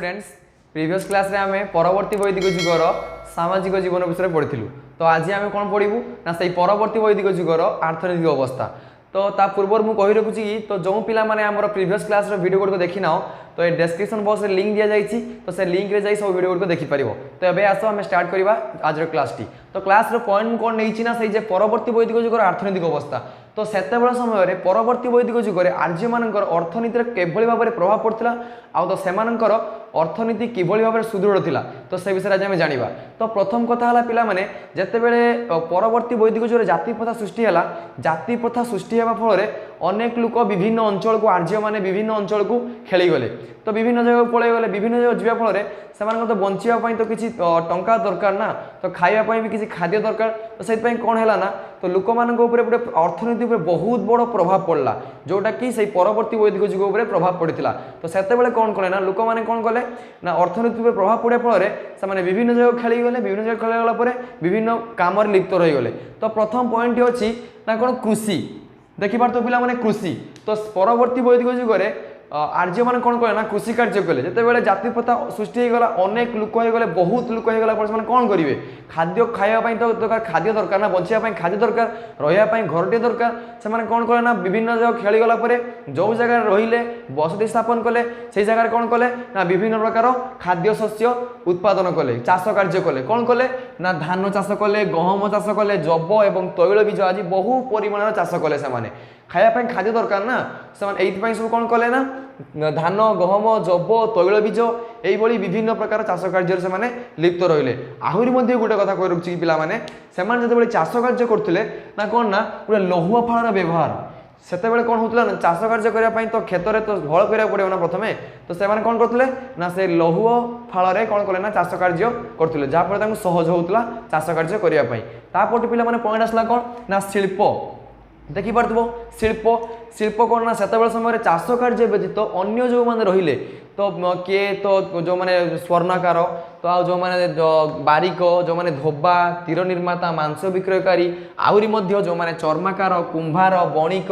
Students previous class रे आमे परवर्ती वैदिक जुगर सामाजिक जीवन विषय पढ़िलु। तो आज आमे कोन पढ़िबु ना सही परवर्ती वैदिक जुगर अर्थनैतिक अवस्था। तो ता पूर्व मु कहि रखुची कि तो जो पिला माने हमर प्रीवियस क्लास रो वीडियो को देखि नाओ तो ए डिस्क्रिप्शन बॉक्स रे लिंक दिया जाइछि। तो से लिंक रे जाई सब वीडियो को देखि परिबो। तो एबे आसो हम स्टार्ट करिबा आज रो क्लास टी। तो क्लास रो पॉइंट कोन नैछि ना सही जे परवर्ती वैदिक जुगर अर्थनैतिक अवस्था। तो सेते बेला समय रे परवर्ती वैदिक जुगर आर्य मानकर अर्थनीति रे केभली भाबरे प्रभाव पड़थिला आ तो सेमानकर अर्थनीति किभली भाबरे सुदृढ़ थिला। तो से विषय आज हम जानिबा। तो प्रथम कथा हला पिला माने जते बेले परवर्ती वैदिक जुगर जाति प्रथा सृष्टि हला, जाति प्रथा सृष्टि हेबा फल रे अनेक लोक विभिन्न अंचल को आर्य माने विभिन्न अंचल को खेली गले। तो विभिन्न जगह पळे गले, विभिन्न जगह जीवा फल रे सेमान तो बंचिया पई तो किछि टंका दरकार ना, तो खाइबा पई भी किछि खाद्य दरकार। तो सेति पई कोन हैला ना तो लोक मान को ऊपर अर्थनीति ऊपर बहुत बड़ प्रभाव पड़ला, जोटा कि सही परवर्ती वैदिक जुग ऊपर प्रभाव पड़िथिला। तो सेते बेले कोन कले ना लोक माने कोन कले ना अर्थनीति ऊपर प्रभाव पड़े फल रे से विभिन्न जगह खेली गले, विभिन्न जगह खेली गला परे विभिन्न काम रे लिप्त रहि गले। तो प्रथम पॉइंट अछि ना कोन कृषि देखिबार। तो पिला माने कृषि तो परवर्ती वैदिक जुग रे आर्य मान कौन कले ना कृषि कार्य कले। जिते बेले जाति प्रथा सृष्टि होगला, अनेक लोक होगले, बहुत लोक होगला पर से कौन करेंगे खाद्य खाइबा तो दरकार, खाद्य दरकार ना, बंचिया खाद्य दरकार, रहा घरटे दरकार। से कौन कले ना विभिन्न जगह खेली गला परे जो जगह रहिले बसति स्थापन कले से जगह कौन कले ना विभिन्न प्रकार खाद्य शस्य उत्पादन कले, चाष कार्य कले। कौन कले ना धान चाष कले, गहम चाष कले, जब एवं तैल बीज आज बहु परिमाण चाष कले। से खाइबा खाद्य दरकार ना, से सब कौन कले ना धान गहम जब तैल बीज यही विभिन्न प्रकार चाष कार्य से लिप्त रहिले। आहरी गोटे कथा कहि रखुछि पिला माने सेमान जते चाष कार्य करथिले ना कोन ना पूरा लहुआ फाळर व्यवहार सेते बेले कोन होतला ना चाष कार्य करिया पई तो खेत रे तो हळ करिया पड़ियो ना प्रथमे। तो सेमान कोन करथिले ना से लहुआ फाळरे कोन कले ना चाष कार्य करथिले, जा पर तांको सहज होतला चाष कार्य करिया पई। तापोटी पिला माने पॉइंट आसला कोन ना शिल्प देखि पारथबो। शिल्प शिल्प कौन ना सेते समय चाष कार्य व्यतीत अन्य जो मैंने रहिले तो किए तो जो मैंने स्वर्णकार तो आ जो मैंने बारिक जो मैंने धोबा तीर निर्माता मांस विक्रयकारी आहरी मध्य जो मैंने चर्माकार कुंभार बणिक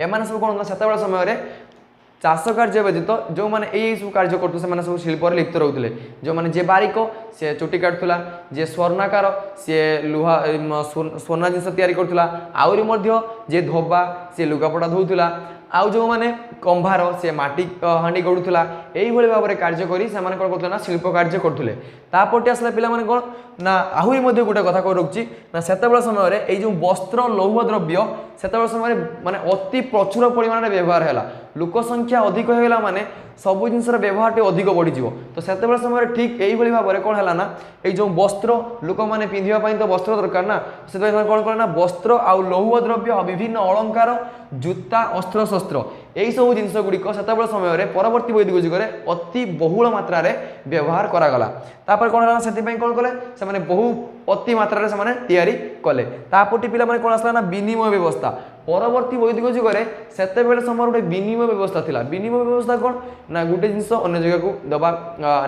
एमाने सब कौन सेते समय चाष कार्य व्यतीत जो मैंने यही सब कार्य करते सब शिल्प लिप्त रोते। जो मैंने जे बारिक सी चुटी काटुला, जे स्वर्णकार सी लुहा सोना जिनस तैयारी करथुला, आउरी मध्य जे धोबा सी लुगापटा धोउथुला, आउ जो माने कंभार से माटी हांडी गड़ुला। यही भाव में कार्य करी से माने कोन करथुले ना शिल्प कार्य करथुले। तापोटे आसला पिला माने कोन ना आहुरी मध्य गोटे कथा कहि रखुछि ना सेते समय रे एई जो वस्त्र लौह द्रव्य सेते समय माने अति प्रचुर परिमाण रे व्यवहार हैला। लोक संख्या अधिक होगला माने सबु जिनसर व्यवहार टे अधिक बढ़ी जीवो। तो सेते समय ठीक यही भाव में कोन हैला ना एई जो वस्त्र लोक माने पिंधिबा पई तो वस्त्र दरकार ना, सेते कोन कले ना वस्त्र आ लौह द्रव्य विभिन्न अलंकार जूता अस्त्र शस्त्र यही सब जिनस गुड़िक सेते समय परवर्ती वैदिक जुग में अति बहुल मात्रा रे व्यवहार करागला। तापर कौन है से कौन कले से बहु अति मात्रा से तैयारी कले। तापोटी पिला माने कौन आसला ना विनिमय व्यवस्था। परवर्ती वैदिक जुग में सेते समय गोटे विनिमय व्यवस्था थिला। विनिमय व्यवस्था कौन ना गोटे जिनस अन्य जगह को दबा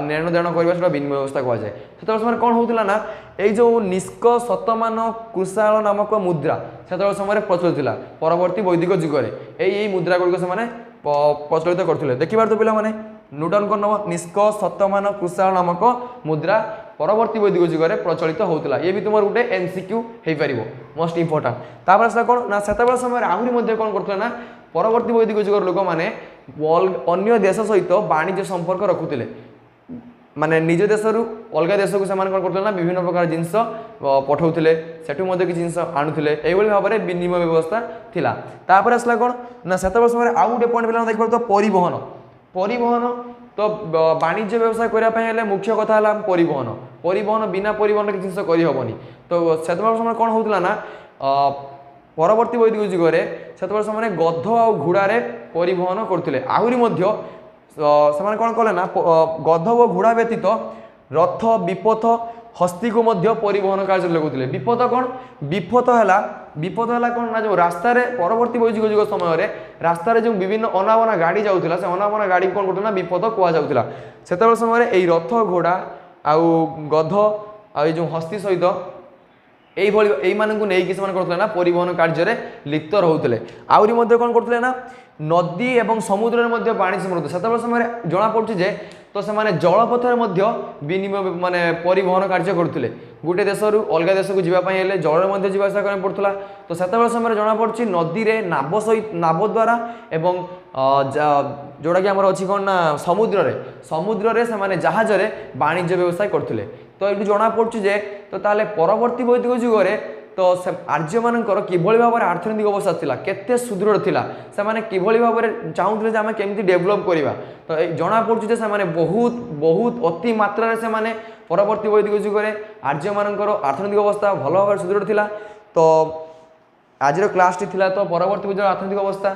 लेन देन करवा विनिमय व्यवस्था कह जाए। से समय कौन होता ना ये जो निष्क शतमान कुशाल नामक मुद्रा से समय प्रचलित था परवर्ती वैदिक जुग में। यही मुद्रा गुड़िक से प्रचलित करते। देखिबार तो पिला माने नोटन कर नब निष्क शतमान कुशाल नामक मुद्रा परवर्ती वैदिक जुग में प्रचलित होता। ये भी तुम गोटे एमसीक्यू हो पार मोस्ट इंपोर्टाट। तापर आसला कौन ना सेते समय आहरी मध्य कौन करते ना परवर्ती वैदिक जुगर लोक मैंने अन्य देश सहित वाणिज्य संपर्क रखुले। माने निज देश रु अलग देश को कौन करते ना विभिन्न प्रकार जिनस पठाउथिले, सेठु मध्य किछि जिनस आणुथिले। एइबोली भाव में विनिमय व्यवस्था थिला। तापर आसला कौन ना सेते समय आउ गोटे पॉइंट पिला देखि तो परिवहन। परिवहन तो वाणिज्य व्यवसाय करबा पय हेले मुख्य कथा हला परिवहन। परिवहन बिना परिवहन किछि जिनस करि हबनी। तो सेते समय कौन होउतला ना परवर्ती वैदिक जुग में सेते समय गध आ घोड़ा रे परिवहन करथिले। आहुरी मध्य से कौन कले ना गध व घोड़ा व्यतीत रथ विपथ हस्ती को मध्य परिवहन कार्य लगुले। विपथ कौन विपथ है कौन ना जो रास्ता रे परवर्ती वैदिक जुग समय रास्ता रे जो विभिन्न अनावना गाड़ी जाउथिला से अनावना गाड़ी कौन करथुला विपथ कुआ जाउथिला। सेते समय एई रथ घोड़ा आउ गध आ जो हस्ती सहित यही ना परिवहन कार्य लिप्त रोते। आहरी कौन करते ना नदी एवं समुद्र में वाणिज्य से समय जना पड़े जे तो से जलपथर विनिमय माने परिवहन कार्य करुले गोटे देश रु अलग देश को जावाई जल जावासा करा पड़ता तो से समय जना पड़ी नदी में नाव सहित नाव द्वारा एवं जोटा कि आमर अच्छी कौन ना समुद्र रे से जहाज वाणिज्य व्यवसाय करते तो ये जना पड़े जे तो ताले परवर्ती वैदिक जुगरे तो से आर्य मानकर किभली भाव में अर्थनैतिक अवस्था थिला केते सुदृढ़ थिला से माने किभली भाव में चाहूले जे आमे केमती डेवलप करिवा तो जना पड़ुछि जे से माने बहुत बहुत अति मात्रा रे से माने परवर्ती वैदिक जुगरे आर्य मानकर अर्थनैतिक अवस्था भल भाव में सुदृढ़ थिला तो आज क्लास टी थिला तो परवर्ती वैदिक अर्थनैतिक अवस्था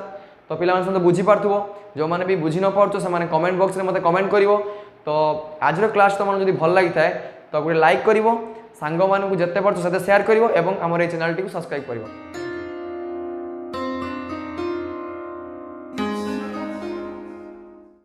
तो पिला माने बुझी पारथुबो जो माने भी बुझी न पारछो से माने कमेंट बॉक्स रे मते कमेंट करिवो तो आज क्लास तो मन जदि भल लागि थाए तो गोटे लाइक करिवो सांग मानू जिते पार्छ से शेयर करिवो एवं हमर ए चैनल टी को सब्सक्राइब करिवो।